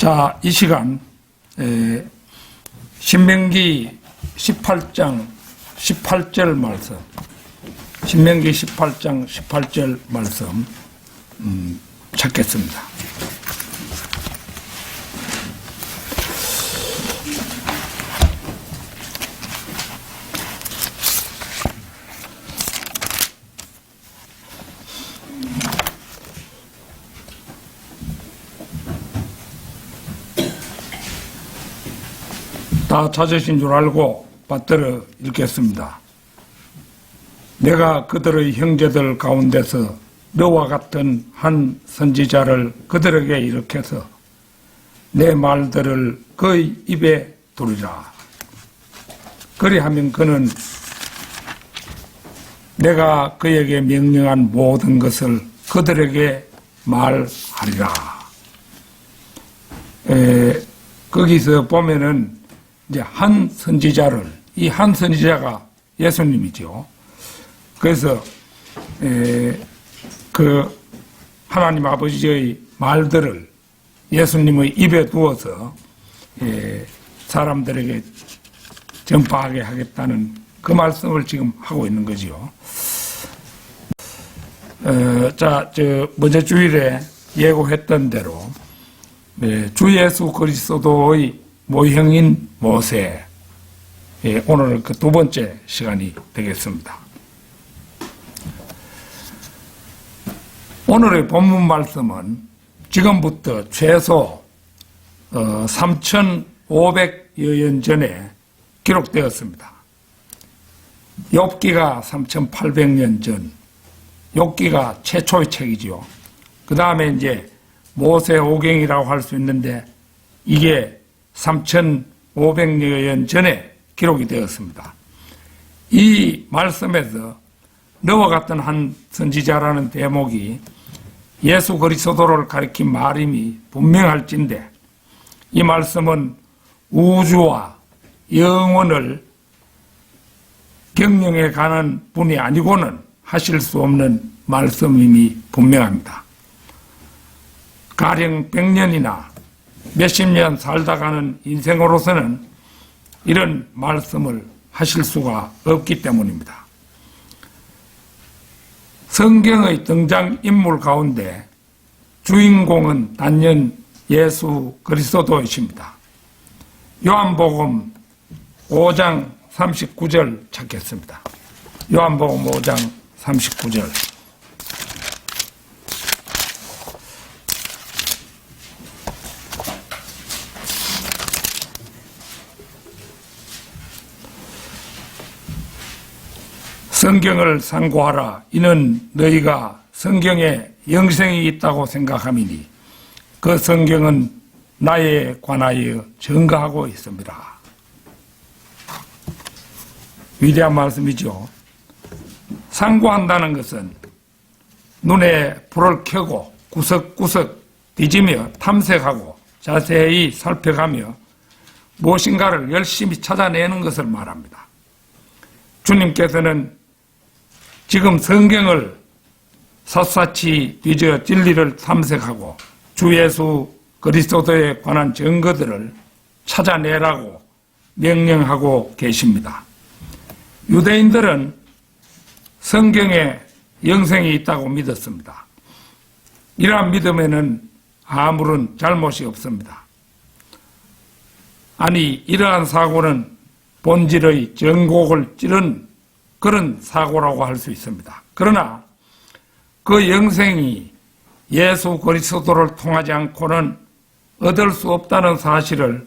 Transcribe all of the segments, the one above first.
자, 이 시간 신명기 18장 18절 말씀, 신명기 18장 18절 말씀 찾겠습니다. 다 찾으신 줄 알고 받들어 읽겠습니다. 내가 그들의 형제들 가운데서 너와 같은 한 선지자를 그들에게 일으켜서 내 말들을 그의 입에 두리라. 그리하면 그는 내가 그에게 명령한 모든 것을 그들에게 말하리라. 거기서 보면은 이제 한 선지자를, 이 한 선지자가 예수님이죠. 그래서 그 하나님 아버지의 말들을 예수님의 입에 두어서 사람들에게 전파하게 하겠다는 그 말씀을 지금 하고 있는 거죠. 자, 먼저 주일에 예고했던 대로 주 예수 그리스도의 모형인 모세, 오늘 그 두 번째 시간이 되겠습니다. 오늘의 본문 말씀은 지금부터 최소 3,500여 년 전에 기록되었습니다. 욥기가 3,800년 전, 욥기가 최초의 책이지요. 그 다음에 이제 모세오경이라고 할 수 있는데 이게 3,500여 년 전에 기록이 되었습니다. 이 말씀에서 너와 같은 한 선지자라는 대목이 예수 그리스도를 가리킨 말임이 분명할진데 이 말씀은 우주와 영원을 경영해 가는 분이 아니고는 하실 수 없는 말씀임이 분명합니다. 가령 100년이나 몇십 년 살다 가는 인생으로서는 이런 말씀을 하실 수가 없기 때문입니다. 성경의 등장인물 가운데 주인공은 단연 예수 그리스도이십니다. 요한복음 5장 39절 찾겠습니다. 요한복음 5장 39절. 성경을 상고하라. 이는 너희가 성경에 영생이 있다고 생각함이니 그 성경은 나에 관하여 증거하고 있습니다. 위대한 말씀이죠. 상고한다는 것은 눈에 불을 켜고 구석구석 뒤지며 탐색하고 자세히 살펴가며 무엇인가를 열심히 찾아내는 것을 말합니다. 주님께서는 지금 성경을 샅샅이 뒤져 진리를 탐색하고 주 예수 그리스도에 관한 증거들을 찾아내라고 명령하고 계십니다. 유대인들은 성경에 영생이 있다고 믿었습니다. 이러한 믿음에는 아무런 잘못이 없습니다. 아니, 이러한 사고는 본질의 정곡을 찌른 그런 사고라고 할 수 있습니다. 그러나 그 영생이 예수 그리스도를 통하지 않고는 얻을 수 없다는 사실을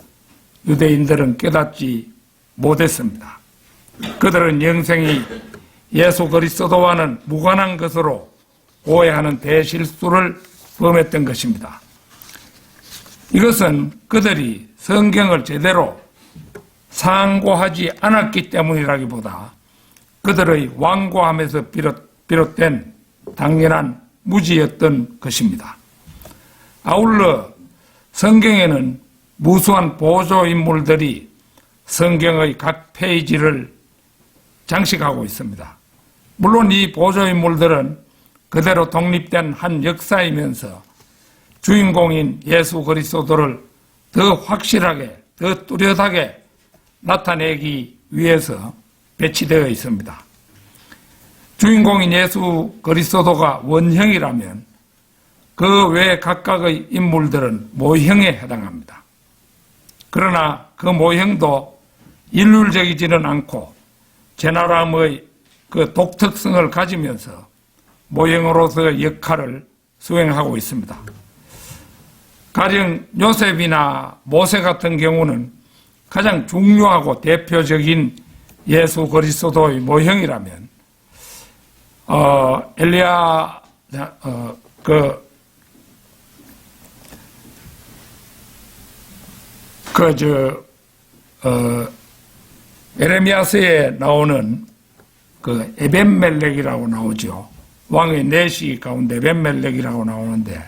유대인들은 깨닫지 못했습니다. 그들은 영생이 예수 그리스도와는 무관한 것으로 오해하는 대실수를 범했던 것입니다. 이것은 그들이 성경을 제대로 상고하지 않았기 때문이라기보다 그들의 완고함에서 비롯된 당연한 무지였던 것입니다. 아울러 성경에는 무수한 보조인물들이 성경의 각 페이지를 장식하고 있습니다. 물론 이 보조인물들은 그대로 독립된 한 역사이면서 주인공인 예수 그리스도를 더 확실하게, 더 뚜렷하게 나타내기 위해서 배치되어 있습니다. 주인공인 예수 그리스도가 원형이라면 그 외 각각의 인물들은 모형에 해당합니다. 그러나 그 모형도 일률적이지는 않고 제나람의 그 독특성을 가지면서 모형으로서의 역할을 수행하고 있습니다. 가령 요셉이나 모세 같은 경우는 가장 중요하고 대표적인 예수 그리스도의 모형이라면 엘리야 에레미야서에 나오는 그 에벤멜렉이라고 나오죠. 왕의 내시 가운데 에벤멜렉이라고 나오는데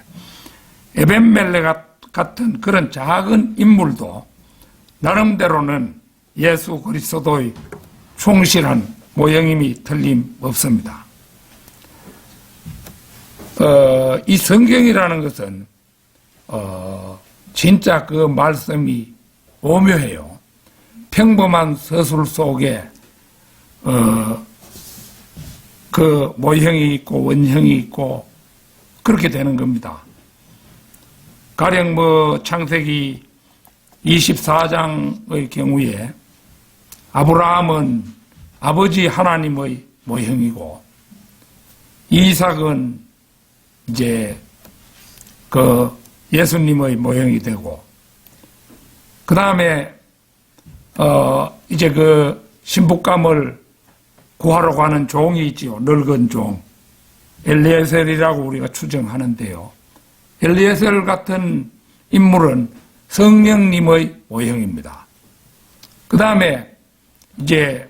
에벤멜렉 같은 그런 작은 인물도 나름대로는 예수 그리스도의 충실한 모형임이 틀림없습니다. 이 성경이라는 것은 진짜 그 말씀이 오묘해요. 평범한 서술 속에 그 모형이 있고 원형이 있고 그렇게 되는 겁니다. 가령 창세기 24장의 경우에 아브라함은 아버지 하나님의 모형이고 이삭은 이제 그 예수님의 모형이 되고 그 다음에 이제 그 신부감을 구하러 가는 종이 있지요. 늙은 종 엘리에셀이라고 우리가 추정하는데요. 엘리에셀 같은 인물은 성령님의 모형입니다. 그 다음에 이제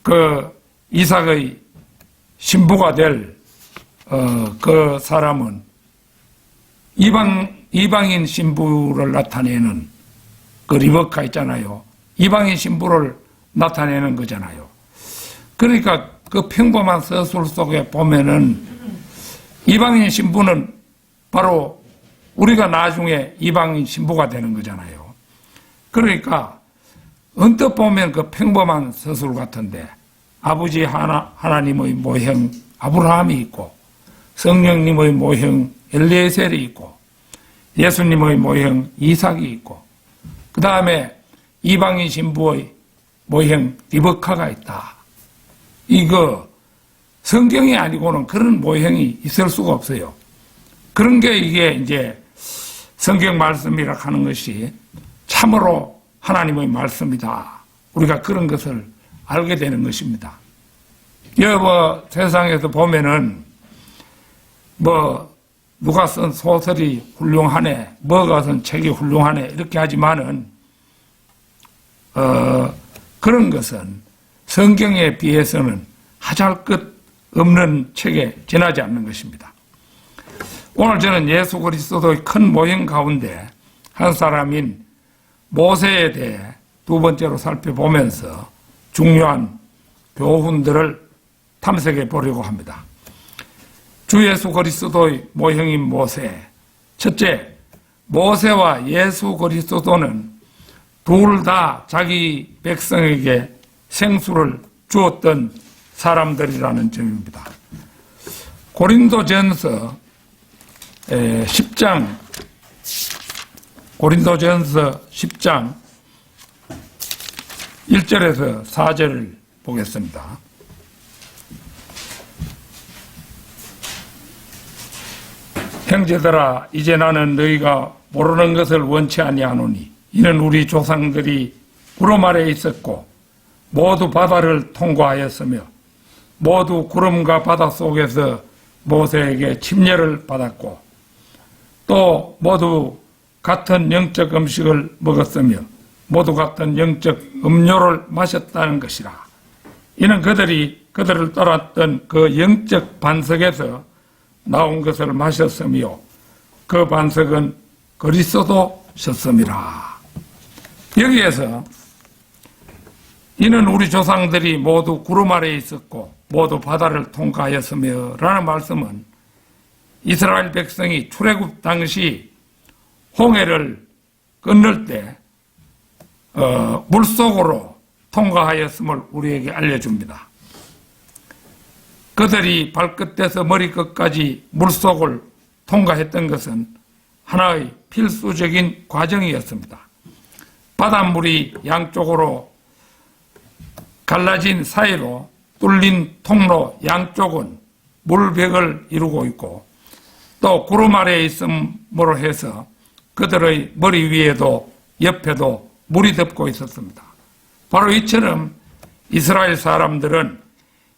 그 이삭의 신부가 될 그 사람은 이방인 신부를 나타내는 그 리버카 있잖아요. 이방인 신부를 나타내는 거잖아요. 그러니까 그 평범한 서술 속에 보면은 이방인 신부는 바로 우리가 나중에 이방인 신부가 되는 거잖아요. 그러니까 언뜻 보면 그 평범한 서술 같은데 아버지 하나님의 모형 아브라함이 있고 성령님의 모형 엘리에셀이 있고 예수님의 모형 이삭이 있고 그 다음에 이방인 신부의 모형 리버카가 있다. 이거 성경이 아니고는 그런 모형이 있을 수가 없어요. 그런 게 이게 이제 성경 말씀이라 하는 것이 참으로 하나님의 말씀이다. 우리가 그런 것을 알게 되는 것입니다. 세상에서 보면은 누가 쓴 소설이 훌륭하네, 뭐가 쓴 책이 훌륭하네 이렇게 하지만은 그런 것은 성경에 비해서는 하잘것 없는 책에 지나지 않는 것입니다. 오늘 저는 예수 그리스도의 큰 모형 가운데 한 사람인 모세에 대해 두 번째로 살펴보면서 중요한 교훈들을 탐색해 보려고 합니다. 주 예수 그리스도의 모형인 모세. 첫째, 모세와 예수 그리스도는 둘 다 자기 백성에게 생수를 주었던 사람들이라는 점입니다. 고린도전서 10장 1절에서 4절을 보겠습니다. 형제들아, 이제 나는 너희가 모르는 것을 원치 아니하노니 이는 우리 조상들이 구름 아래에 있었고 모두 바다를 통과하였으며 모두 구름과 바다 속에서 모세에게 침례를 받았고 또 모두 같은 영적 음식을 먹었으며 모두 같은 영적 음료를 마셨다는 것이라. 이는 그들이 그들을 따랐던 그 영적 반석에서 나온 것을 마셨으며 그 반석은 그리스도셨음이라. 여기에서 이는 우리 조상들이 모두 구름 아래에 있었고 모두 바다를 통과하였으며 라는 말씀은 이스라엘 백성이 출애굽 당시 홍해를 건널 때 물속으로 통과하였음을 우리에게 알려줍니다. 그들이 발끝에서 머리끝까지 물속을 통과했던 것은 하나의 필수적인 과정이었습니다. 바닷물이 양쪽으로 갈라진 사이로 뚫린 통로 양쪽은 물벽을 이루고 있고 또 구름 아래에 있음으로 해서 그들의 머리 위에도 옆에도 물이 덮고 있었습니다. 바로 이처럼 이스라엘 사람들은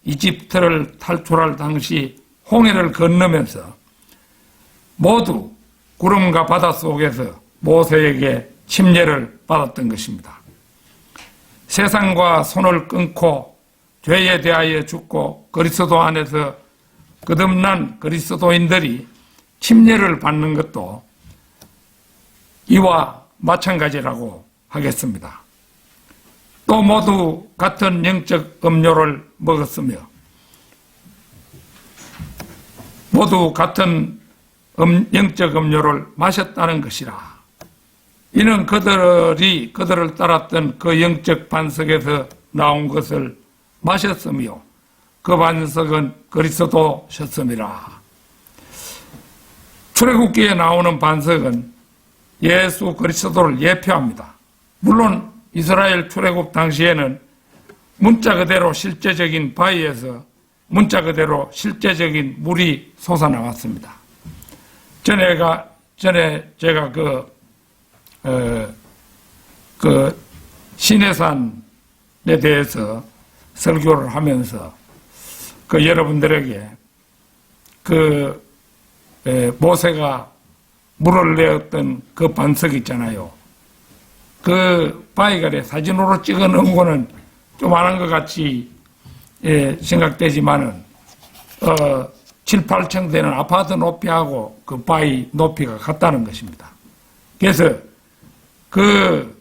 이집트를 탈출할 당시 홍해를 건너면서 모두 구름과 바다 속에서 모세에게 침례를 받았던 것입니다. 세상과 손을 끊고 죄에 대하여 죽고 그리스도 안에서 거듭난 그리스도인들이 침례를 받는 것도 이와 마찬가지라고 하겠습니다. 또 모두 같은 영적 음료를 먹었으며 모두 같은 영적 음료를 마셨다는 것이라. 이는 그들을 따랐던 그 영적 반석에서 나온 것을 마셨으며 그 반석은 그리스도셨음이라. 출애굽기에 나오는 반석은 예수 그리스도를 예표합니다. 물론 이스라엘 출애굽 당시에는 문자 그대로 실제적인 바위에서 문자 그대로 실제적인 물이 솟아나왔습니다. 전에 제가 시내산에 대해서 설교를 하면서 여러분들에게 모세가 물을 내었던 그 반석 있잖아요. 그 바위가래 사진으로 찍어 놓은 거는 좀 많은 것 같이 생각되지만은 7, 8층 되는 아파트 높이하고 그 바위 높이가 같다는 것입니다. 그래서 그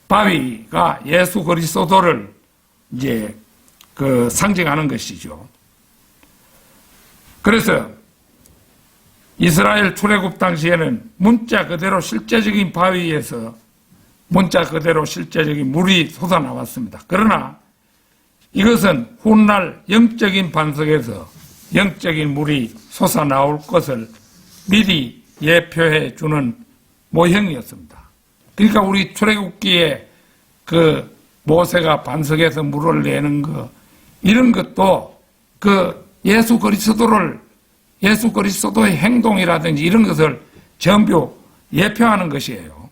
바위가 예수 그리스도를 이제 상징하는 것이죠. 그래서 이스라엘 출애굽 당시에는 문자 그대로 실제적인 바위에서 문자 그대로 실제적인 물이 솟아나왔습니다. 그러나 이것은 훗날 영적인 반석에서 영적인 물이 솟아나올 것을 미리 예표해 주는 모형이었습니다. 그러니까 우리 출애굽기에 모세가 반석에서 물을 내는 이런 것도 예수 그리스도의 행동이라든지 이런 것을 전부 예표하는 것이에요.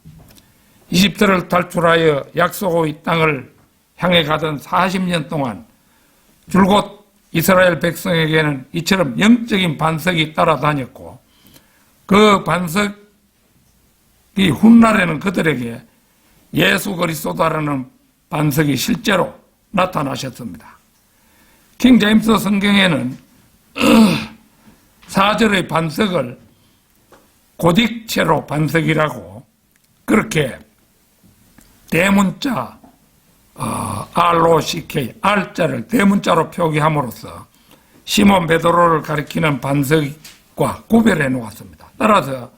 이집트를 탈출하여 약속의 땅을 향해 가던 40년 동안 줄곧 이스라엘 백성에게는 이처럼 영적인 반석이 따라다녔고 그 반석이 훗날에는 그들에게 예수 그리스도라는 반석이 실제로 나타나셨습니다. 킹 제임스 성경에는 4절의 반석을 고딕체로 반석이라고 그렇게 대문자 ROCK, R자를 대문자로 표기함으로써 시몬 베드로를 가리키는 반석과 구별해 놓았습니다. 따라서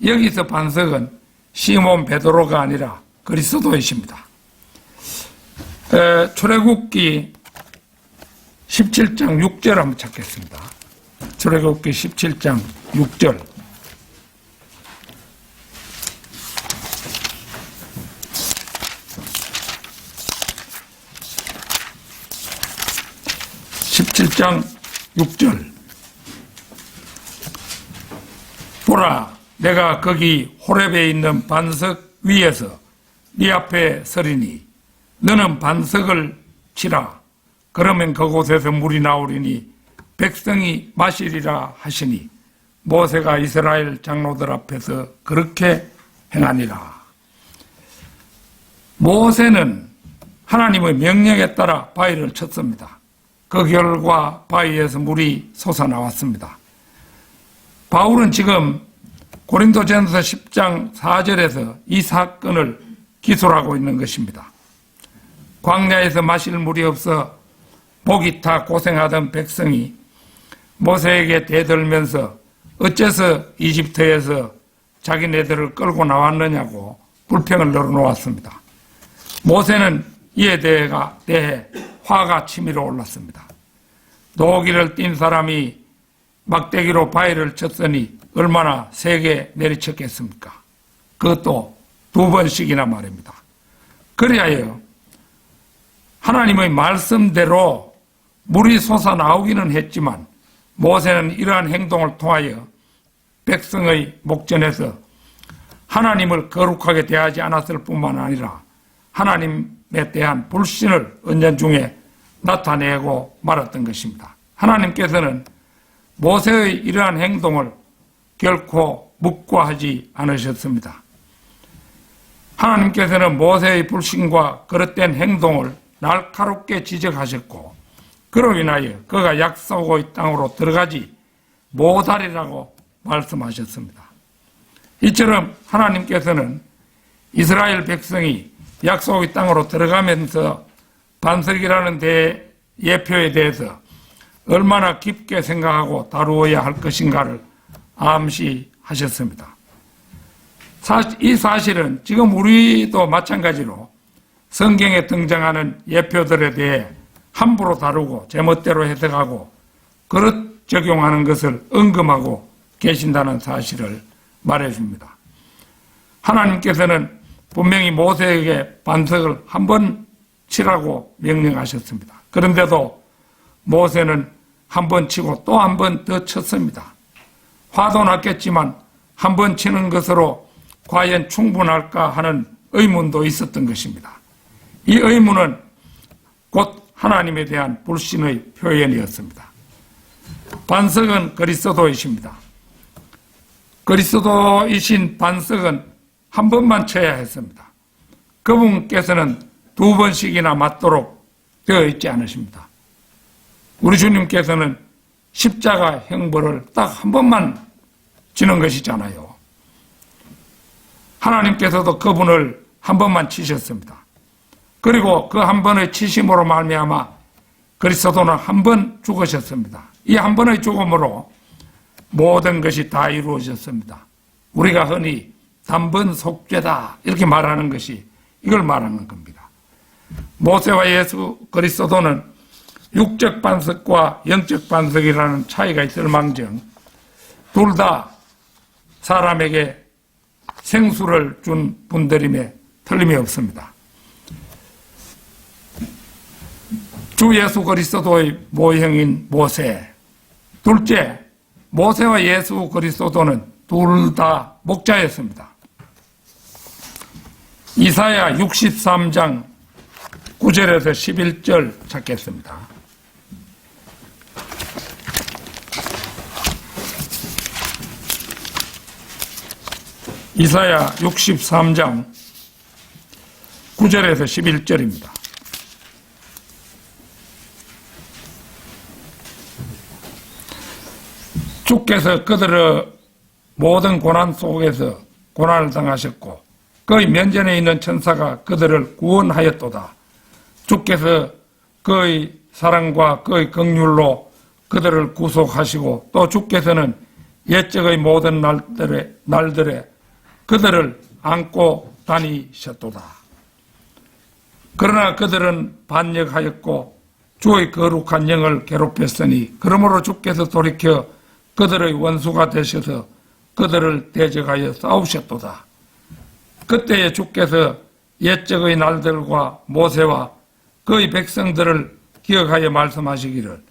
여기서 반석은 시몬 베드로가 아니라 그리스도이십니다. 출애굽기 17장 6절 한번 찾겠습니다. 출애굽기 17장 6절. (17장 6절) 보라, 내가 거기 호렙에 있는 반석 위에서 네 앞에 서리니 너는 반석을 치라. 그러면 그곳에서 물이 나오리니 백성이 마시리라 하시니 모세가 이스라엘 장로들 앞에서 그렇게 행하니라. 모세는 하나님의 명령에 따라 바위를 쳤습니다. 그 결과 바위에서 물이 솟아나왔습니다. 바울은 지금 고린도전서 10장 4절에서 이 사건을 기술하고 있는 것입니다. 광야에서 마실 물이 없어 목이 타 고생하던 백성이 모세에게 대들면서 어째서 이집트에서 자기네들을 끌고 나왔느냐고 불평을 늘어놓았습니다. 모세는 이에 대해 화가 치밀어 올랐습니다. 노기를 띈 사람이 막대기로 바위를 쳤으니 얼마나 세게 내리쳤겠습니까? 그것도 2번씩이나 말입니다. 그리하여 하나님의 말씀대로 물이 솟아나오기는 했지만 모세는 이러한 행동을 통하여 백성의 목전에서 하나님을 거룩하게 대하지 않았을 뿐만 아니라 하나님에 대한 불신을 은연중에 나타내고 말았던 것입니다. 하나님께서는 모세의 이러한 행동을 결코 묵과하지 않으셨습니다. 하나님께서는 모세의 불신과 그릇된 행동을 날카롭게 지적하셨고 그로 인하여 그가 약속의 땅으로 들어가지 못하리라고 말씀하셨습니다. 이처럼 하나님께서는 이스라엘 백성이 약속의 땅으로 들어가면서 반석이라는 예표에 대해서 얼마나 깊게 생각하고 다루어야 할 것인가를 암시하셨습니다. 이 사실은 지금 우리도 마찬가지로 성경에 등장하는 예표들에 대해 함부로 다루고 제멋대로 해석하고 그릇 적용하는 것을 언급하고 계신다는 사실을 말해줍니다. 하나님께서는 분명히 모세에게 반석을 한 번 치라고 명령하셨습니다. 그런데도 모세는 한 번 치고 또 한 번 더 쳤습니다. 화도 났겠지만 한 번 치는 것으로 과연 충분할까 하는 의문도 있었던 것입니다. 이 의문은 곧 하나님에 대한 불신의 표현이었습니다. 반석은 그리스도이십니다. 그리스도이신 반석은 한 번만 쳐야 했습니다. 그분께서는 2번씩이나 맞도록 되어 있지 않으십니다. 우리 주님께서는 십자가 형벌을 딱 한 번만 지는 것이잖아요. 하나님께서도 그분을 한 번만 치셨습니다. 그리고 그 한 번의 치심으로 말미암아 그리스도는 한 번 죽으셨습니다. 이 한 번의 죽음으로 모든 것이 다 이루어졌습니다. 우리가 흔히 단번 속죄다 이렇게 말하는 것이 이걸 말하는 겁니다. 모세와 예수 그리스도는 육적 반석과 영적 반석이라는 차이가 있을 망정 둘 다 사람에게 생수를 준 분들임에 틀림이 없습니다. 주 예수 그리스도의 모형인 모세, 둘째 모세와 예수 그리스도는 둘 다 목자였습니다. 이사야 63장 9절에서 11절 찾겠습니다. 이사야 63장 9절에서 11절입니다. 주께서 그들의 모든 고난 속에서 고난을 당하셨고 그의 면전에 있는 천사가 그들을 구원하였도다. 주께서 그의 사랑과 그의 긍휼로 그들을 구속하시고 또 주께서는 옛적의 모든 날들에 그들을 안고 다니셨도다. 그러나 그들은 반역하였고 주의 거룩한 영을 괴롭혔으니 그러므로 주께서 돌이켜 그들의 원수가 되셔서 그들을 대적하여 싸우셨도다. 그때에 주께서 옛적의 날들과 모세와 그의 백성들을 기억하여 말씀하시기를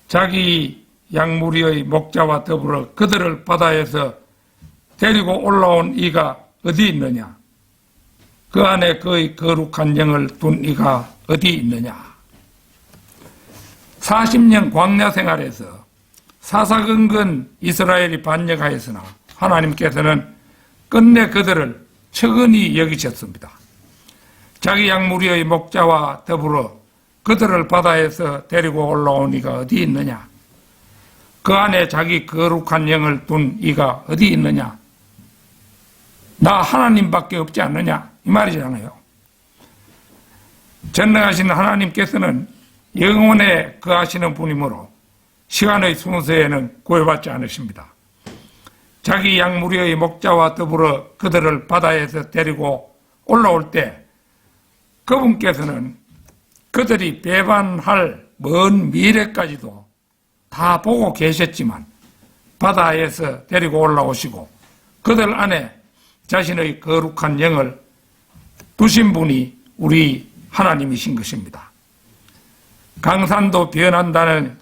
자기 양무리의 목자와 더불어 그들을 바다에서 데리고 올라온 이가 어디 있느냐? 그 안에 그의 거룩한 영을 둔 이가 어디 있느냐? 40년 광야 생활에서 사사건건 이스라엘이 반역하였으나 하나님께서는 끝내 그들을 측은히 여기셨습니다. 자기 양무리의 목자와 더불어 그들을 바다에서 데리고 올라온 이가 어디 있느냐? 그 안에 자기 거룩한 영을 둔 이가 어디 있느냐? 나 하나님밖에 없지 않느냐? 이 말이잖아요. 전능하신 하나님께서는 영원에 거하시는 분이므로 시간의 순서에는 구애받지 않으십니다. 자기 양무리의 목자와 더불어 그들을 바다에서 데리고 올라올 때 그분께서는 그들이 배반할 먼 미래까지도 다 보고 계셨지만 바다에서 데리고 올라오시고 그들 안에 자신의 거룩한 영을 두신 분이 우리 하나님이신 것입니다. 강산도 변한다는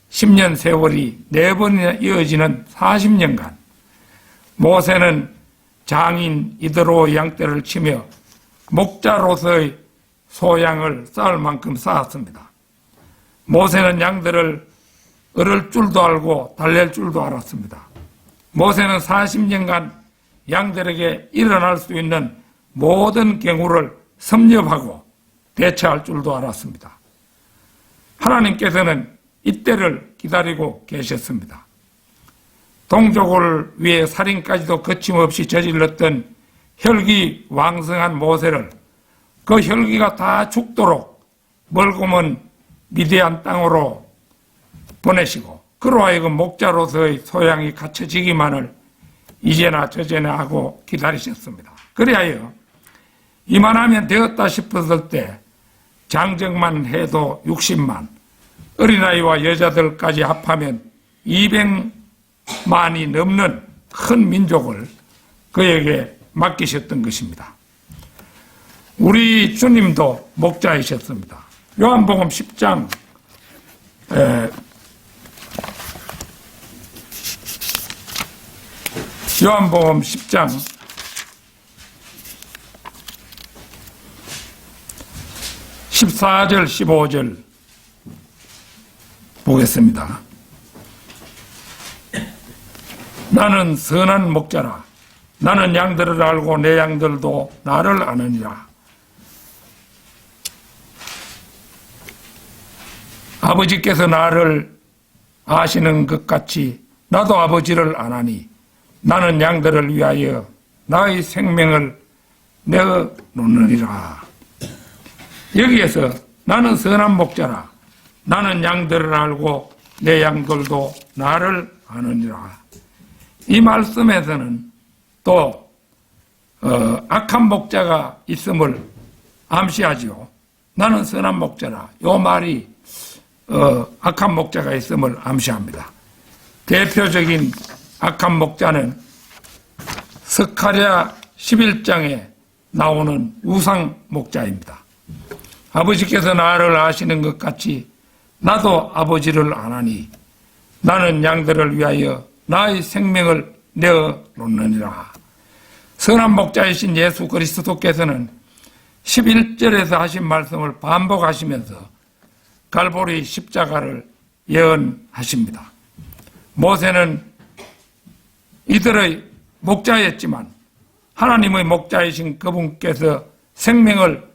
10년 세월이 4번이나 이어지는 40년간 모세는 장인 이드로 양떼를 치며 목자로서의 소양을 쌓을 만큼 쌓았습니다. 모세는 양들을 얻을 줄도 알고 달랠 줄도 알았습니다. 모세는 40년간 양들에게 일어날 수 있는 모든 경우를 섭렵하고 대처할 줄도 알았습니다. 하나님께서는 이때를 기다리고 계셨습니다. 동족을 위해 살인까지도 거침없이 저질렀던 혈기왕성한 모세를 그 혈기가 다 죽도록 멀고 먼 미디안 땅으로 보내시고 그로 하여금 목자로서의 소양이 갖춰지기만을 이제나 저제나 하고 기다리셨습니다. 그리하여 이만하면 되었다 싶었을 때 장정만 해도 60만, 어린아이와 여자들까지 합하면 200만이 넘는 큰 민족을 그에게 맡기셨던 것입니다. 우리 주님도 목자이셨습니다. 요한복음 10장 요한복음 10장 14절 15절 보겠습니다. 나는 선한 목자라. 나는 양들을 알고 내 양들도 나를 아느니라. 아버지께서 나를 아시는 것 같이 나도 아버지를 아나니 나는 양들을 위하여 나의 생명을 내어 놓느니라. 여기에서 나는 선한 목자라. 나는 양들을 알고 내 양들도 나를 아느니라. 이 말씀에서는 또 악한 목자가 있음을 암시하지요. 나는 선한 목자라. 이 말이 악한 목자가 있음을 암시합니다. 대표적인 악한 목자는 스가랴 11장에 나오는 우상 목자입니다. 아버지께서 나를 아시는 것 같이 나도 아버지를 아나니 나는 양들을 위하여 나의 생명을 내어 놓느니라. 선한 목자이신 예수 그리스도께서는 11절에서 하신 말씀을 반복하시면서 갈보리 십자가를 예언하십니다. 모세는 이들의 목자였지만 하나님의 목자이신 그분께서 생명을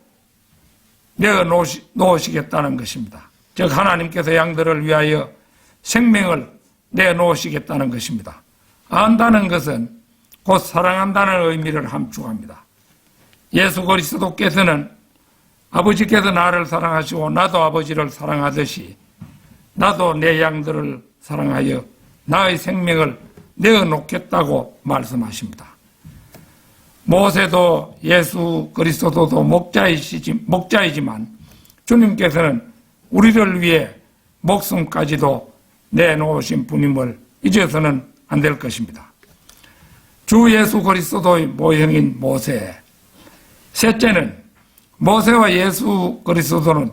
내어 놓으시겠다는 것입니다. 즉 하나님께서 양들을 위하여 생명을 내놓으시겠다는 것입니다. 안다는 것은 곧 사랑한다는 의미를 함축합니다. 예수 그리스도께서는 아버지께서 나를 사랑하시고 나도 아버지를 사랑하듯이 나도 내 양들을 사랑하여 나의 생명을 내어놓겠다고 말씀하십니다. 모세도 예수 그리스도도 목자이지만 주님께서는 우리를 위해 목숨까지도 내놓으신 분임을 잊어서는 안 될 것입니다. 주 예수 그리스도의 모형인 모세. 셋째는 모세와 예수 그리스도는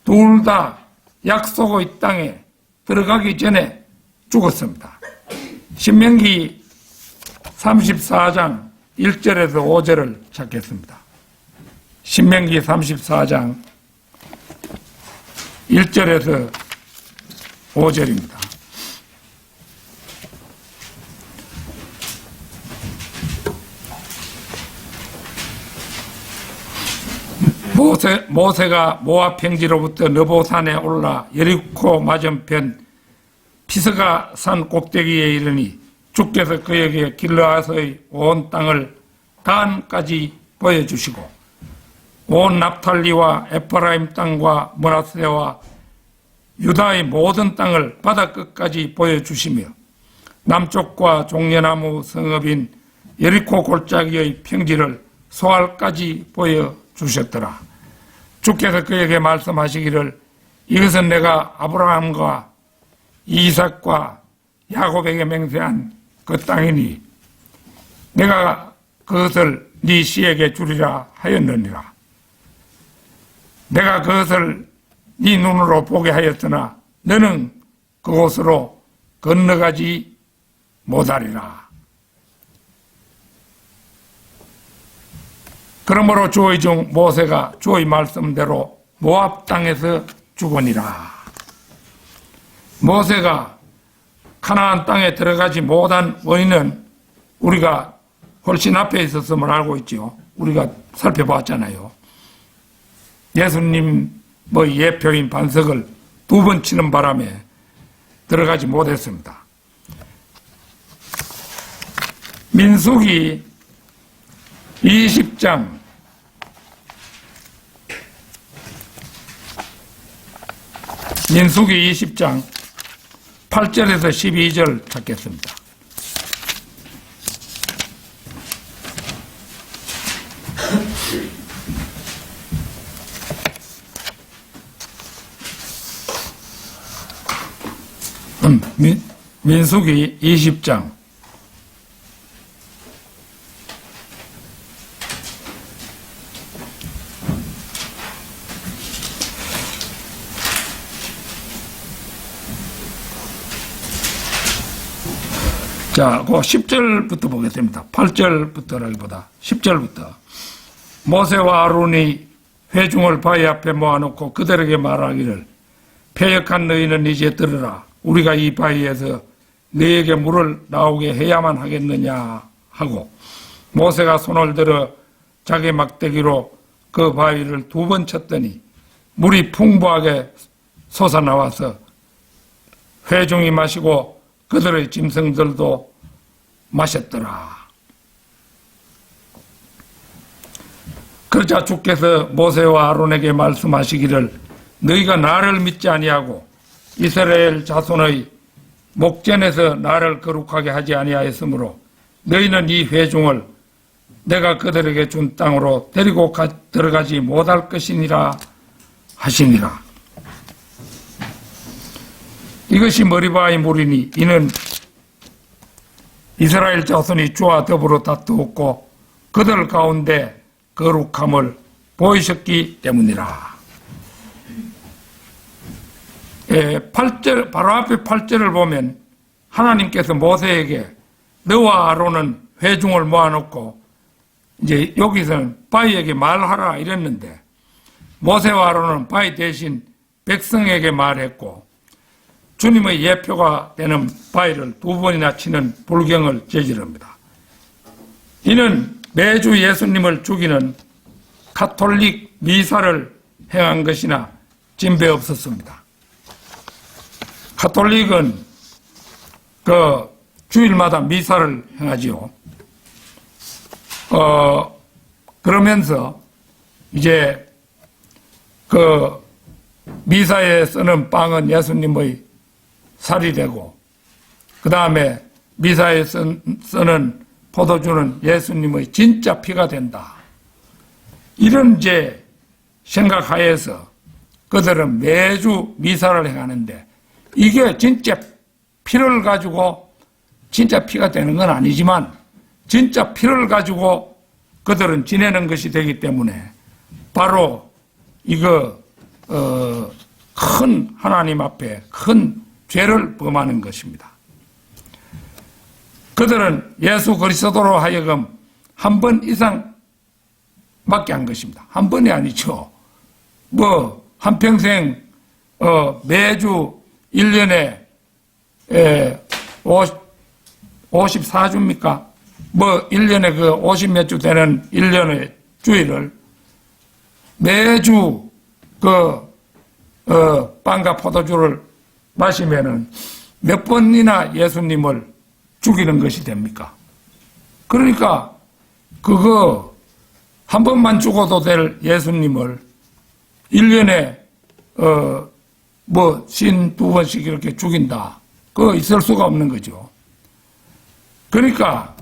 둘 다 약속의 땅에 들어가기 전에 죽었습니다. 신명기 34장 1절에서 5절을 찾겠습니다. 신명기 34장 1절에서 5절입니다. 모세가 모압 평지로부터 느보산에 올라 여리코 맞은편 피스가 산 꼭대기에 이르니 주께서 그에게 길르앗의 온 땅을 단까지 보여주시고 온 납탈리와 에프라임 땅과 므낫세와 유다의 모든 땅을 바다 끝까지 보여주시며 남쪽과 종려나무 성읍인 여리코 골짜기의 평지를 소알까지 보여주셨더라. 주께서 그에게 말씀하시기를 이것은 내가 아브라함과 이삭과 야곱에게 맹세한 그 땅이니 내가 그것을 네 씨에게 주리라 하였느니라. 내가 그것을 네 눈으로 보게 하였으나 너는 그곳으로 건너가지 못하리라. 그러므로 주의 종 모세가 주의 말씀대로 모압 땅에서 죽으니라. 모세가 가나안 땅에 들어가지 못한 원인은 우리가 훨씬 앞에 있었음을 알고 있죠. 우리가 살펴봤잖아요. 예수님의 예표인 반석을 2번 치는 바람에 들어가지 못했습니다. 민수기 20장 8절에서 12절 찾겠습니다. 민수기 20장 자, 그 10절부터 보겠습니다. 8절부터라기보다 10절부터. 모세와 아론이 회중을 바위 앞에 모아놓고 그들에게 말하기를 패역한 너희는 이제 들으라. 우리가 이 바위에서 너희에게 물을 나오게 해야만 하겠느냐 하고 모세가 손을 들어 자기 막대기로 그 바위를 2번 쳤더니 물이 풍부하게 솟아나와서 회중이 마시고 그들의 짐승들도 마셨더라. 그러자 주께서 모세와 아론에게 말씀하시기를 너희가 나를 믿지 아니하고 이스라엘 자손의 목전에서 나를 거룩하게 하지 아니하였으므로 너희는 이 회중을 내가 그들에게 준 땅으로 데리고 들어가지 못할 것이니라 하시니라. 이것이 머리바의 물이니 이는 이스라엘 자손이 주와 더불어 다투었고 그들 가운데 거룩함을 보이셨기 때문이라. 8절, 바로 앞에 8절을 보면 하나님께서 모세에게 너와 아론은 회중을 모아놓고 이제 여기서는 바위에게 말하라 이랬는데 모세와 아론은 바위 대신 백성에게 말했고 주님의 예표가 되는 바위를 2번이나 치는 불경을 저지릅니다. 이는 매주 예수님을 죽이는 가톨릭 미사를 행한 것이나 진배 없었습니다. 가톨릭은 그 주일마다 미사를 행하지요. 그러면서 이제 그 미사에 쓰는 빵은 예수님의 살이 되고 그 다음에 미사에 쓰는 포도주는 예수님의 진짜 피가 된다. 이런 이제 생각하에서 그들은 매주 미사를 행하는데 이게 진짜 피를 가지고 진짜 피가 되는 건 아니지만 진짜 피를 가지고 그들은 지내는 것이 되기 때문에 바로 이거 큰 하나님 앞에 큰 죄를 범하는 것입니다. 그들은 예수 그리스도로 하여금 한 번 이상 맞게 한 것입니다. 한 번이 아니죠. 한평생 매주 1년에 54주입니까? 1년에 그 50몇 주 되는 1년의 주일을 매주 빵과 포도주를 마시면은 몇 번이나 예수님을 죽이는 것이 됩니까? 그러니까 그거 한 번만 죽어도 될 예수님을 1년에 52번씩 이렇게 죽인다. 그거 있을 수가 없는 거죠. 그러니까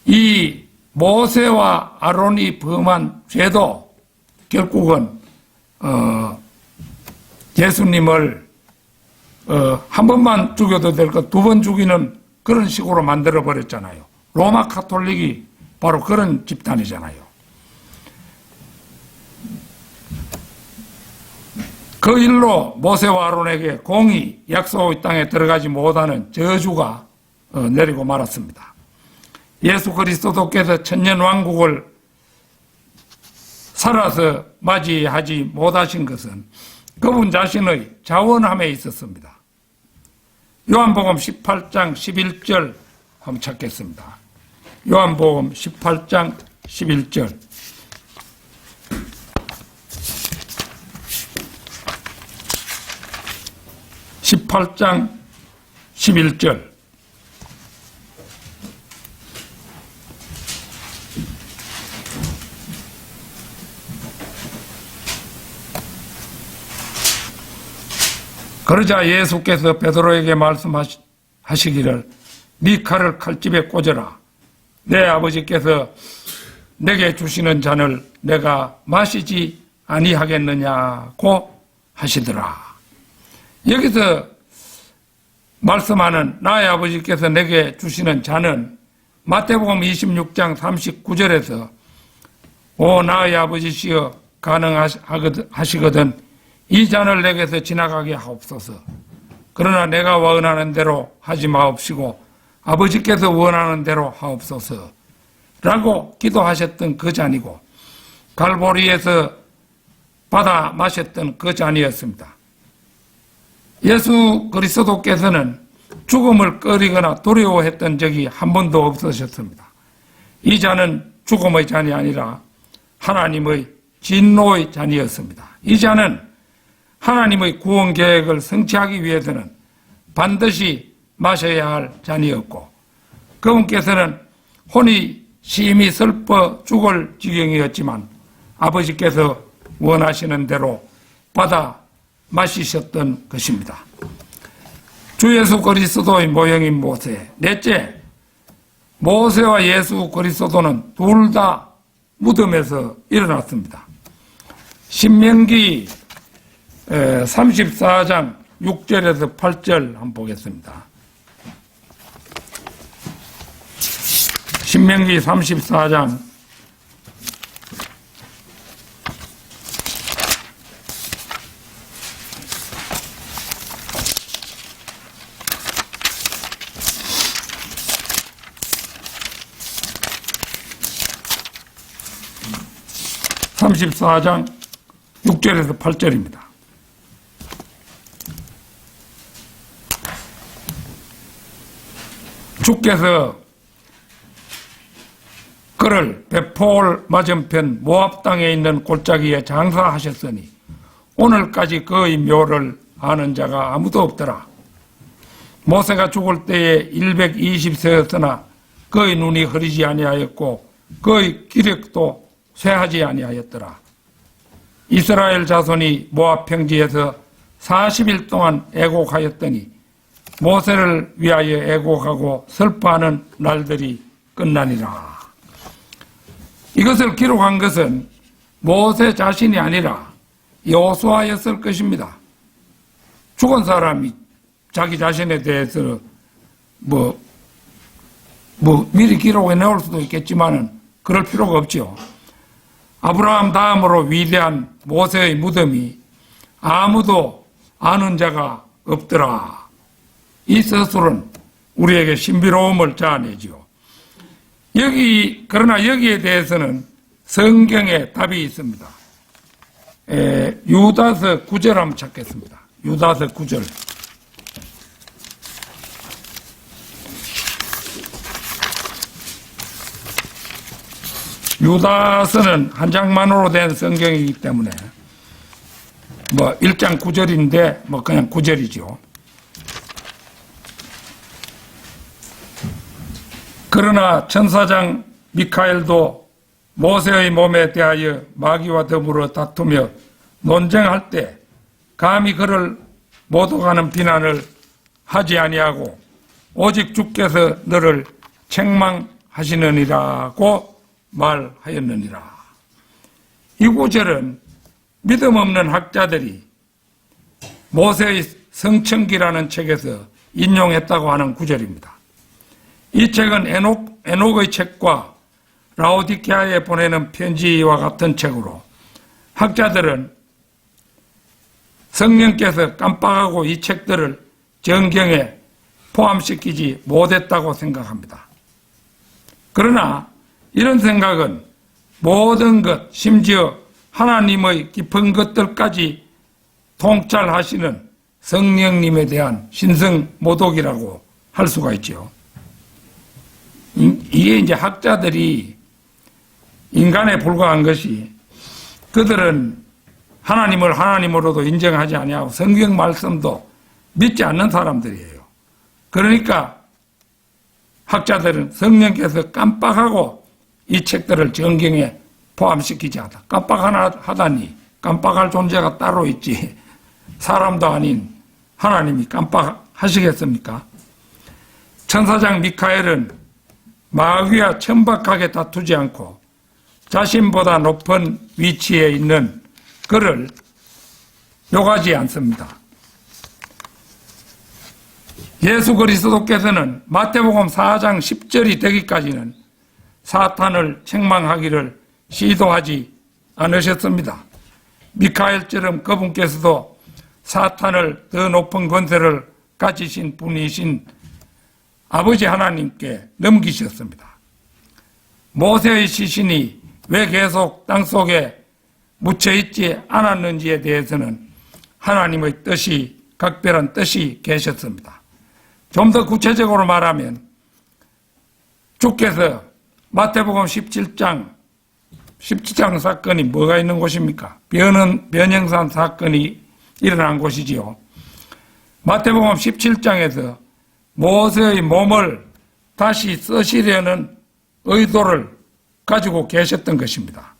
이 모세와 아론이 범한 죄도 결국은 예수님을 한 번만 죽여도 될 것 두 번 죽이는 그런 식으로 만들어 버렸잖아요. 로마 카톨릭이 바로 그런 집단이잖아요. 그 일로 모세와 아론에게 공이 약속의 땅에 들어가지 못하는 저주가 내리고 말았습니다. 예수 그리스도께서 천년왕국을 살아서 맞이하지 못하신 것은 그분 자신의 자원함에 있었습니다. 요한복음 18장 11절 한번 찾겠습니다. 요한복음 18장 11절. (18장 11절) 그러자 예수께서 베드로에게 말씀하시기를 네 칼을 칼집에 꽂아라. 내 아버지께서 내게 주시는 잔을 내가 마시지 아니하겠느냐고 하시더라. 여기서 말씀하는 나의 아버지께서 내게 주시는 잔은 마태복음 26장 39절에서 오 나의 아버지시여 가능하시거든 이 잔을 내게서 지나가게 하옵소서. 그러나 내가 원하는 대로 하지 마옵시고 아버지께서 원하는 대로 하옵소서 라고 기도하셨던 그 잔이고 갈보리에서 받아 마셨던 그 잔이었습니다. 예수 그리스도께서는 죽음을 꺼리거나 두려워했던 적이 한 번도 없으셨습니다. 이 잔은 죽음의 잔이 아니라 하나님의 진노의 잔이었습니다. 이 잔은 하나님의 구원 계획을 성취하기 위해서는 반드시 마셔야 할 잔이었고 그분께서는 혼이 심히 슬퍼 죽을 지경이었지만 아버지께서 원하시는 대로 받아 마시셨던 것입니다. 주 예수 그리스도의 모형인 모세. 넷째, 모세와 예수 그리스도는 둘 다 무덤에서 일어났습니다. 신명기 34장 6절에서 8절 한번 보겠습니다. 신명기 34장 34장 6절에서 8절입니다. 주께서 그를 베포올 맞은편 모압 땅에 있는 골짜기에 장사하셨으니 오늘까지 그의 묘를 아는 자가 아무도 없더라. 모세가 죽을 때에 120세였으나 그의 눈이 흐리지 아니하였고 그의 기력도 쇠하지 아니하였더라. 이스라엘 자손이 모압 평지에서 40일 동안 애곡하였더니 모세를 위하여 애곡하고 슬퍼하는 날들이 끝나니라. 이것을 기록한 것은 모세 자신이 아니라 여호수아였을 것입니다. 죽은 사람이 자기 자신에 대해서 미리 기록해 놓을 수도 있겠지만은 그럴 필요가 없죠. 아브라함 다음으로 위대한 모세의 무덤이 아무도 아는 자가 없더라. 이 서술은 우리에게 신비로움을 자아내지요. 그러나 여기에 대해서는 성경에 답이 있습니다. 유다서 9절 한번 찾겠습니다. 유다서 9절. 유다서는 한 장만으로 된 성경이기 때문에 1장 9절인데 그냥 9절이죠. 그러나 천사장 미카엘도 모세의 몸에 대하여 마귀와 더불어 다투며 논쟁할 때 감히 그를 못 오가는 비난을 하지 아니하고 오직 주께서 너를 책망하시느니라고 말하였느니라. 이 구절은 믿음 없는 학자들이 모세의 성천기라는 책에서 인용했다고 하는 구절입니다. 이 책은 에녹의 책과 라오디게아에 보내는 편지와 같은 책으로 학자들은 성령께서 깜빡하고 이 책들을 정경에 포함시키지 못했다고 생각합니다. 그러나 이런 생각은 모든 것, 심지어 하나님의 깊은 것들까지 통찰하시는 성령님에 대한 신성모독이라고 할 수가 있죠. 이게 이제 학자들이 인간에 불과한 것이 그들은 하나님을 하나님으로도 인정하지 아니하고 성경 말씀도 믿지 않는 사람들이에요. 그러니까 학자들은 성령께서 깜빡하고 이 책들을 정경에 포함시키지 않다. 깜빡하다니 깜빡할 존재가 따로 있지 사람도 아닌 하나님이 깜빡하시겠습니까? 천사장 미카엘은 마귀와 천박하게 다투지 않고 자신보다 높은 위치에 있는 그를 욕하지 않습니다. 예수 그리스도께서는 마태복음 4장 10절이 되기까지는 사탄을 책망하기를 시도하지 않으셨습니다. 미카엘처럼 그분께서도 사탄을 더 높은 권세를 가지신 분이신 아버지 하나님께 넘기셨습니다. 모세의 시신이 왜 계속 땅속에 묻혀있지 않았는지에 대해서는 하나님의 뜻이, 각별한 뜻이 계셨습니다. 좀 더 구체적으로 말하면 주께서 마태복음 17장 사건이 뭐가 있는 곳입니까? 변형산 사건이 일어난 곳이지요. 마태복음 17장에서 모세의 몸을 다시 쓰시려는 의도를 가지고 계셨던 것입니다.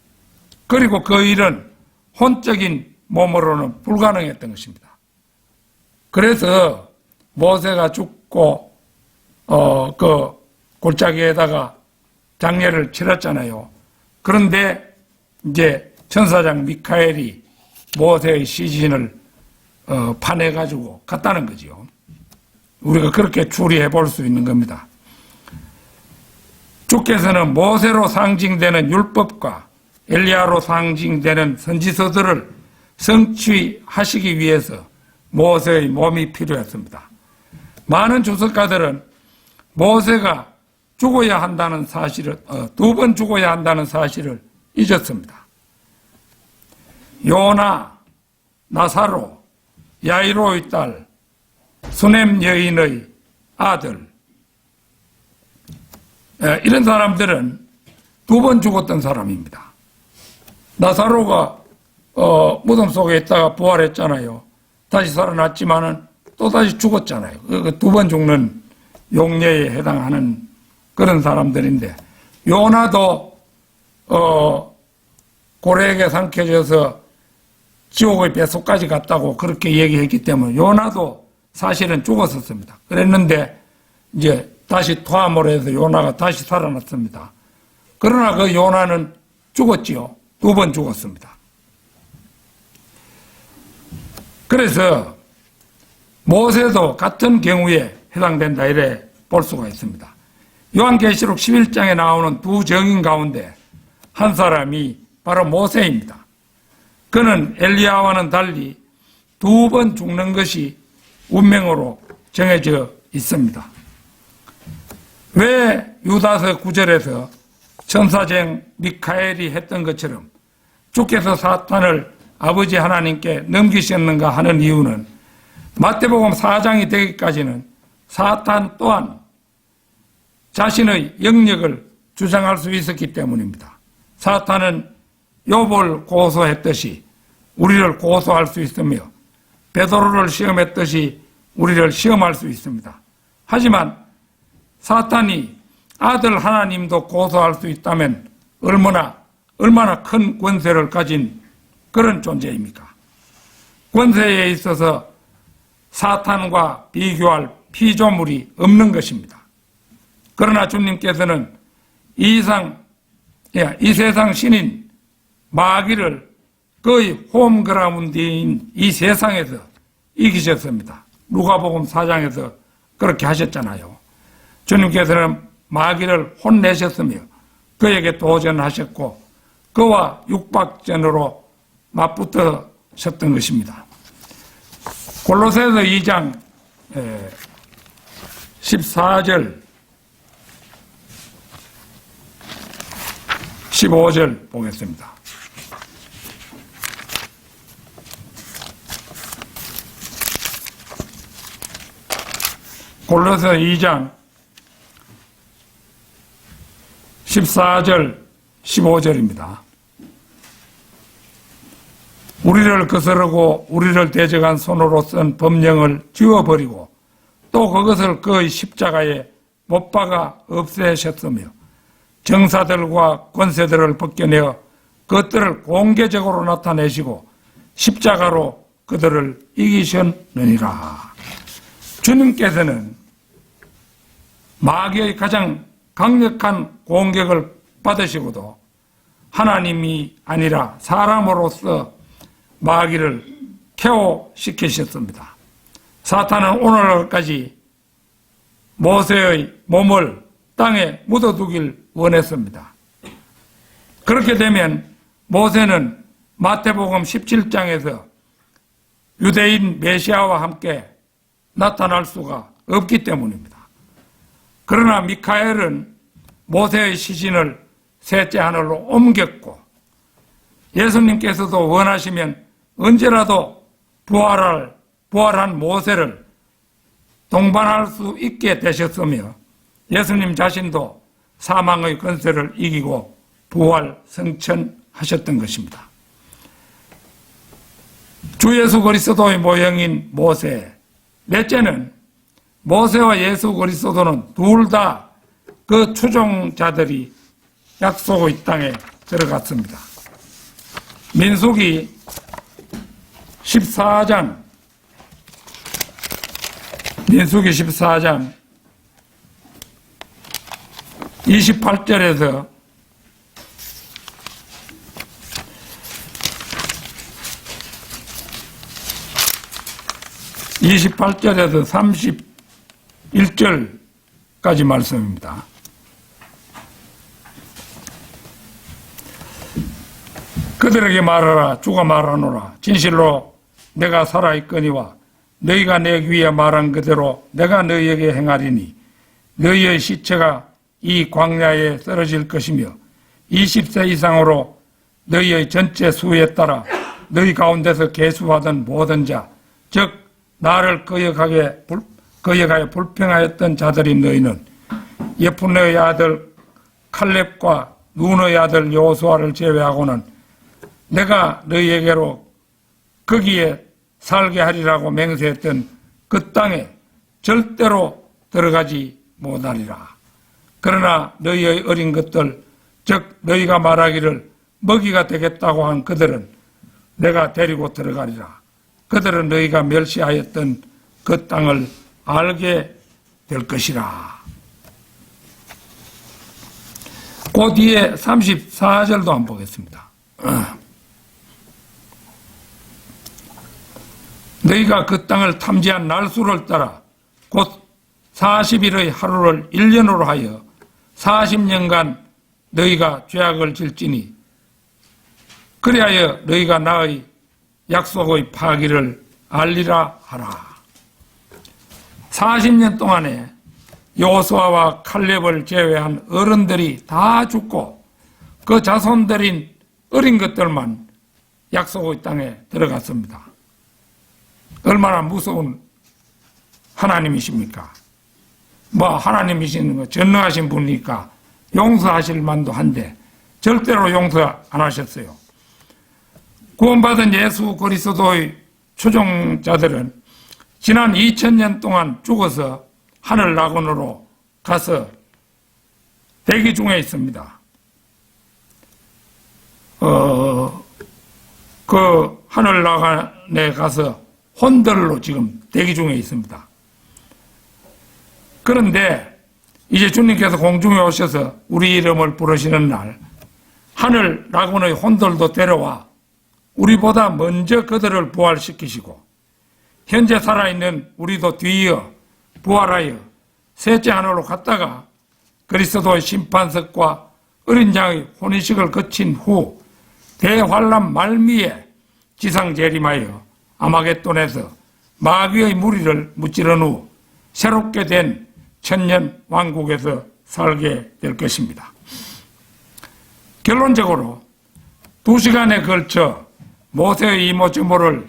그리고 그 일은 혼적인 몸으로는 불가능했던 것입니다. 그래서 모세가 죽고 그 골짜기에다가 장례를 치렀잖아요. 그런데 이제 천사장 미카엘이 모세의 시신을 파내가지고 갔다는 거지요. 우리가 그렇게 추리해 볼 수 있는 겁니다. 주께서는 모세로 상징되는 율법과 엘리야로 상징되는 선지서들을 성취하시기 위해서 모세의 몸이 필요했습니다. 많은 주석가들은 모세가 죽어야 한다는 사실을, 2번 죽어야 한다는 사실을 잊었습니다. 요나, 나사로, 야이로의 딸, 수넴 여인의 아들, 이런 사람들은 2번 죽었던 사람입니다. 나사로가 무덤 속에 있다가 부활했잖아요. 다시 살아났지만은 또 다시 죽었잖아요. 2번 죽는 용례에 해당하는 그런 사람들인데, 요나도 고래에게 삼켜져서 지옥의 뱃속까지 갔다고 그렇게 얘기했기 때문에 요나도 사실은 죽었었습니다. 그랬는데 이제 다시 토함으로 해서 요나가 다시 살아났습니다. 그러나 그 요나는 죽었지요. 2번 죽었습니다. 그래서 모세도 같은 경우에 해당된다 이래 볼 수가 있습니다. 요한계시록 11장에 나오는 2 증인 가운데 한 사람이 바로 모세입니다. 그는 엘리야와는 달리 2번 죽는 것이 운명으로 정해져 있습니다. 왜 유다서 9절에서 천사장 미카엘이 했던 것처럼 주께서 사탄을 아버지 하나님께 넘기셨는가 하는 이유는 마태복음 4장이 되기까지는 사탄 또한 자신의 영역을 주장할 수 있었기 때문입니다. 사탄은 욥을 고소했듯이 우리를 고소할 수 있으며 베드로를 시험했듯이 우리를 시험할 수 있습니다. 하지만 사탄이 아들 하나님도 고소할 수 있다면 얼마나 큰 권세를 가진 그런 존재입니까? 권세에 있어서 사탄과 비교할 피조물이 없는 것입니다. 그러나 주님께서는 이 세상 신인 마귀를 거의 홈그라운드인 이 세상에서 이기셨습니다. 누가복음 4장에서 그렇게 하셨잖아요. 주님께서는 마귀를 혼내셨으며 그에게 도전하셨고 그와 육박전으로 맞붙으셨던 것입니다. 골로새서 2장 14절 15절 보겠습니다. 골로새 2장 14절 15절입니다. 우리를 거스르고 우리를 대적한 손으로 쓴 법령을 지워버리고 또 그것을 그의 십자가에 못 박아 없애셨으며 정사들과 권세들을 벗겨내어 그것들을 공개적으로 나타내시고 십자가로 그들을 이기셨느니라. 주님께서는 마귀의 가장 강력한 공격을 받으시고도 하나님이 아니라 사람으로서 마귀를 KO시키셨습니다. 사탄은 오늘까지 모세의 몸을 땅에 묻어두길 원했습니다. 그렇게 되면 모세는 마태복음 17장에서 유대인 메시아와 함께 나타날 수가 없기 때문입니다. 그러나 미카엘은 모세의 시신을 셋째 하늘로 옮겼고 예수님께서도 원하시면 언제라도 부활한 모세를 동반할 수 있게 되셨으며 예수님 자신도 사망의 권세를 이기고 부활 승천하셨던 것입니다. 주 예수 그리스도의 모형인 모세, 넷째는 모세와 예수 그리스도는 둘 다 그 추종자들이 약속의 땅에 들어갔습니다. 민수기 14장 28절에서 31절까지 말씀입니다. 그들에게 말하라. 주가 말하노라. 진실로 내가 살아있거니와 너희가 내 귀에 말한 그대로 내가 너희에게 행하리니 너희의 시체가 이 광야에 떨어질 것이며 20세 이상으로 너희의 전체 수에 따라 너희 가운데서 계수하던 모든 자, 즉 나를 거역하여 불평하였던 자들인 너희는 예푸네의 아들 칼렙과 눈의 아들 여호수아를 제외하고는 내가 너희에게로 거기에 살게 하리라고 맹세했던 그 땅에 절대로 들어가지 못하리라. 그러나 너희의 어린 것들, 즉 너희가 말하기를 먹이가 되겠다고 한 그들은 내가 데리고 들어가리라. 그들은 너희가 멸시하였던 그 땅을 알게 될 것이라. 그 뒤에 34절도 한번 보겠습니다. 너희가 그 땅을 탐지한 날수를 따라 곧 40일의 하루를 1년으로 하여 40년간 너희가 죄악을 질지니 그리하여 너희가 나의 약속의 파기를 알리라 하라. 40년 동안에 여호수아와 칼렙을 제외한 어른들이 다 죽고 그 자손들인 어린 것들만 약속의 땅에 들어갔습니다. 얼마나 무서운 하나님이십니까? 하나님이시는 거 전능하신 분이니까 용서하실 만도 한데 절대로 용서 안 하셨어요. 구원받은 예수 그리스도의 추종자들은 지난 2000년 동안 죽어서 하늘 낙원으로 가서 대기 중에 있습니다. 그 하늘 낙원에 가서 혼들로 지금 대기 중에 있습니다. 그런데 이제 주님께서 공중에 오셔서 우리 이름을 부르시는 날 하늘 라군의 혼들도 데려와 우리보다 먼저 그들을 부활시키시고 현재 살아있는 우리도 뒤이어 부활하여 셋째 하늘로 갔다가 그리스도의 심판석과 어린 양의 혼인식을 거친 후 대환란 말미에 지상 재림하여 아마겟돈에서 마귀의 무리를 무찌른 후 새롭게 된 천년 왕국에서 살게 될 것입니다. 결론적으로 2시간에 걸쳐 모세의 이모저모를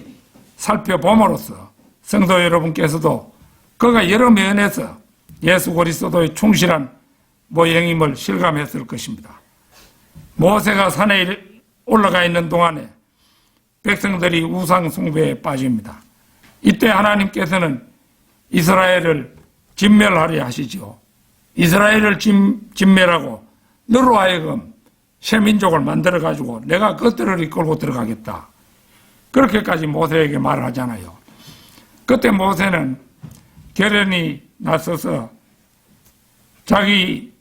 살펴봄으로써 성도 여러분께서도 그가 여러 면에서 예수 그리스도의 충실한 모형임을 실감했을 것입니다. 모세가 산에 올라가 있는 동안에 백성들이 우상 숭배에 빠집니다. 이때 하나님께서는 이스라엘을 진멸하려 하시죠. 이스라엘을 진멸하고 너로 하여금 새 민족을 만들어가지고 내가 그들을 이끌고 들어가겠다. 그렇게까지 모세에게 말을 하잖아요. 그때 모세는 결연히 나서서 자기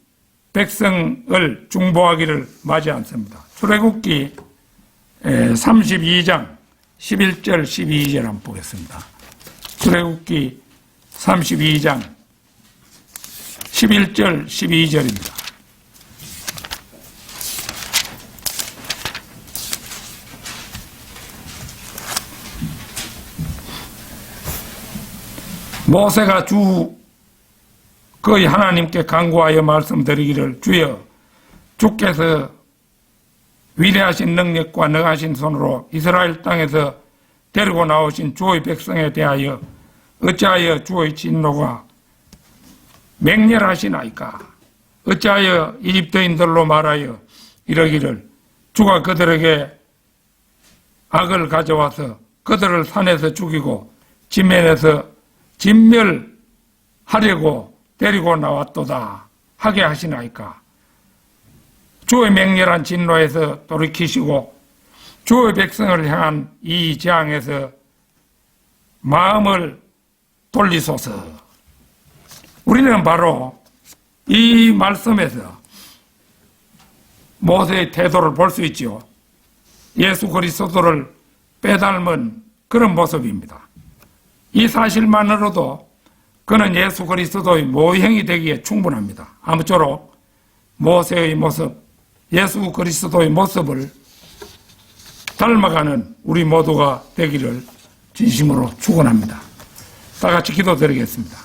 백성을 중보하기를 맞이 않습니다. 출애굽기 32장 11절 12절 한번 보겠습니다. 출애굽기 32장 11절 12절입니다. 모세가 그의 하나님께 간구하여 말씀드리기를 주여 주께서 위대하신 능력과 능하신 손으로 이스라엘 땅에서 데리고 나오신 주의 백성에 대하여 어찌하여 주의 진노가 맹렬하시나이까? 어찌하여 이집트인들로 말하여 이러기를 주가 그들에게 악을 가져와서 그들을 산에서 죽이고 지면에서 진멸하려고 데리고 나왔도다 하게 하시나이까? 주의 맹렬한 진노에서 돌이키시고 주의 백성을 향한 이 재앙에서 마음을 돌리소서. 우리는 바로 이 말씀에서 모세의 태도를 볼 수 있죠. 예수 그리스도를 빼닮은 그런 모습입니다. 이 사실만으로도 그는 예수 그리스도의 모형이 되기에 충분합니다. 아무쪼록 모세의 모습, 예수 그리스도의 모습을 닮아가는 우리 모두가 되기를 진심으로 축원합니다. 다 같이 기도드리겠습니다.